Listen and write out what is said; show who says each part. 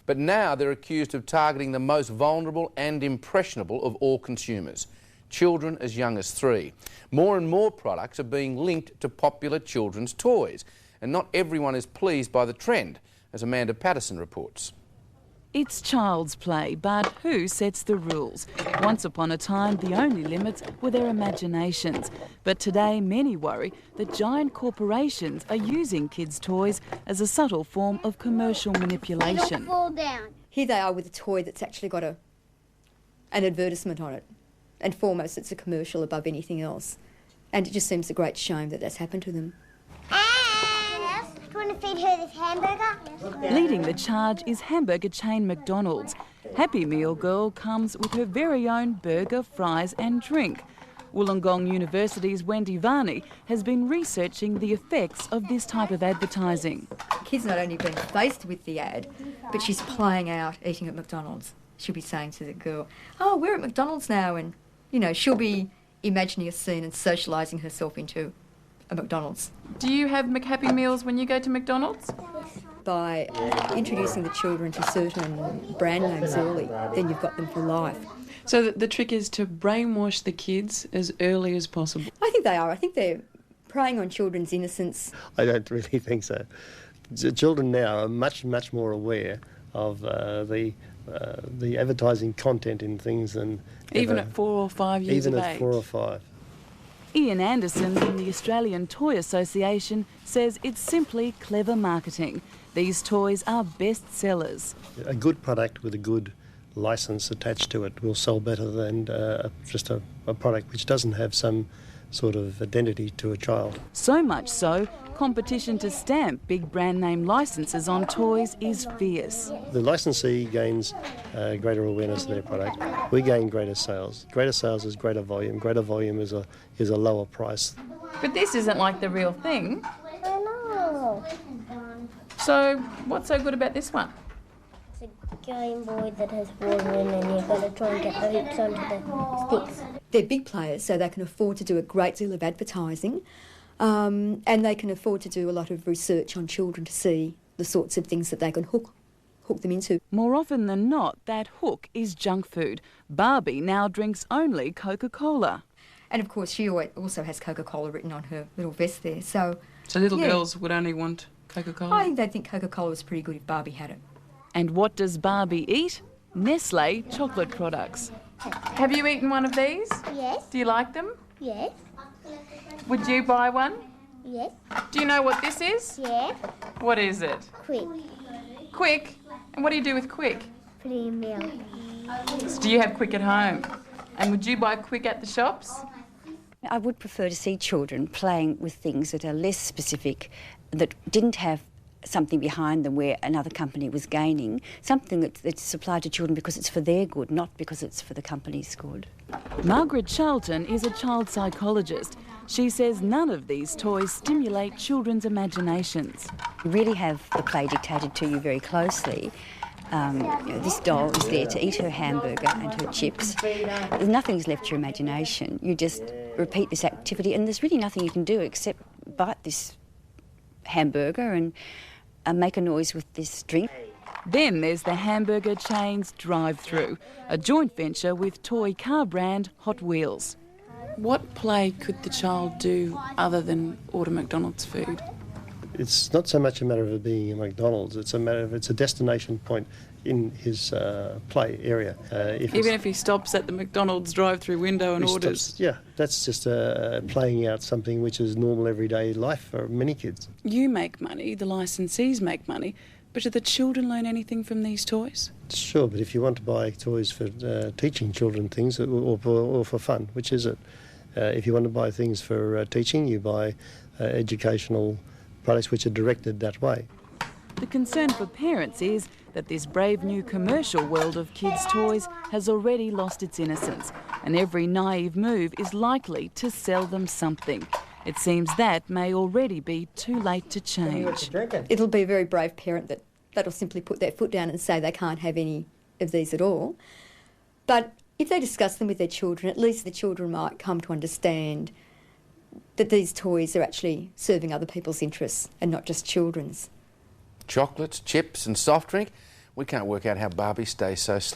Speaker 1: But now they're accused of targeting the most vulnerable and impressionable of all consumers, children as young as 3. More and more products are being linked to popular children's toys, and not everyone is pleased by the trend, as Amanda Patterson reports.
Speaker 2: It's child's play, but who sets the rules? Once upon a time, the only limits were their imaginations. But today, many worry that giant corporations are using kids' toys as a subtle form of commercial manipulation.
Speaker 3: Don't fall down.
Speaker 4: Here they are with a toy that's actually got an advertisement on it. And foremost, it's a commercial above anything else. And it just seems a great shame that that's happened to them.
Speaker 3: Do you want to feed her this hamburger?
Speaker 2: Leading the charge is hamburger chain McDonald's. Happy Meal Girl comes with her very own burger, fries and drink. Wollongong University's Wendy Varney has been researching the effects of this type of advertising.
Speaker 4: Kids not only being faced with the ad, but she's playing out eating at McDonald's. She'll be saying to the girl, "Oh, we're at McDonald's now," and, you know, she'll be imagining a scene and socialising herself into a McDonald's.
Speaker 2: Do you have McHappy Meals when you go to McDonald's?
Speaker 4: By introducing the children to certain brand names early, then you've got them for life.
Speaker 5: So the trick is to brainwash the kids as early as possible.
Speaker 4: I think they are. I think they're preying on children's innocence.
Speaker 6: I don't really think so. The children now are much more aware of the advertising content in things than
Speaker 5: even
Speaker 6: ever.
Speaker 5: at 4 or 5 years of age.
Speaker 6: Even at 4 or 5.
Speaker 2: Ian Anderson from the Australian Toy Association says it's simply clever marketing. These toys are best sellers.
Speaker 6: A good product with a good licence attached to it will sell better than just a product which doesn't have some sort of identity to a child.
Speaker 2: So much so, competition to stamp big brand name licences on toys is fierce.
Speaker 6: The licensee gains greater awareness of their product. We gain greater sales. Greater sales is greater volume. Greater volume is a lower price.
Speaker 5: But this isn't like the real thing.
Speaker 3: I know.
Speaker 5: So what's so good about this one?
Speaker 3: It's a Game Boy that has water in and you've got to try and get the hoops onto the sticks.
Speaker 4: They're big players, so they can afford to do a great deal of advertising, and they can afford to do a lot of research on children to see the sorts of things that they can hook them into.
Speaker 2: More often than not, that hook is junk food. Barbie now drinks only Coca-Cola.
Speaker 4: And of course, she also has Coca-Cola written on her little vest there. So
Speaker 5: little
Speaker 4: yeah.
Speaker 5: girls would only want Coca-Cola?
Speaker 4: I think they'd think Coca-Cola was pretty good if Barbie had it.
Speaker 2: And what does Barbie eat? Nestle chocolate products.
Speaker 5: Have you eaten one of these?
Speaker 3: Yes.
Speaker 5: Do you like them?
Speaker 3: Yes.
Speaker 5: Would you buy one?
Speaker 3: Yes.
Speaker 5: Do you know what this is?
Speaker 3: Yeah.
Speaker 5: What is it?
Speaker 3: Quick.
Speaker 5: Quick? And what do you do with Quick?
Speaker 3: Put it in milk.
Speaker 5: So do you have Quick at home? And would you buy Quick at the shops?
Speaker 7: I would prefer to see children playing with things that are less specific, that didn't have something behind them where another company was gaining, something that's supplied to children because it's for their good, not because it's for the company's good.
Speaker 2: Margaret Charlton is a child psychologist. She says none of these toys stimulate children's imaginations.
Speaker 7: You really have the play dictated to you very closely. This doll is there to eat her hamburger and her chips. Nothing's left to your imagination. You just repeat this activity and there's really nothing you can do except bite this hamburger and make a noise with this drink.
Speaker 2: Then there's the hamburger chain's drive-through, a joint venture with toy car brand Hot Wheels.
Speaker 5: What play could the child do other than order McDonald's food?
Speaker 6: It's not so much a matter of it being a McDonald's, it's a matter of it's a destination point in his play area.
Speaker 5: Even if he stops at the McDonald's drive-through window and orders?
Speaker 6: Yeah, that's just playing out something which is normal everyday life for many kids.
Speaker 5: You make money, the licensees make money, but do the children learn anything from these toys?
Speaker 6: Sure, but if you want to buy toys for teaching children things or for fun, which is it? If you want to buy things for teaching, you buy educational products which are directed that way.
Speaker 2: The concern for parents is that this brave new commercial world of kids' toys has already lost its innocence, and every naive move is likely to sell them something. It seems that may already be too late to change.
Speaker 4: It'll be a very brave parent that'll simply put their foot down and say they can't have any of these at all. But if they discuss them with their children, at least the children might come to understand that these toys are actually serving other people's interests and not just children's.
Speaker 1: Chocolates, chips and soft drink? We can't work out how Barbie stays so slow.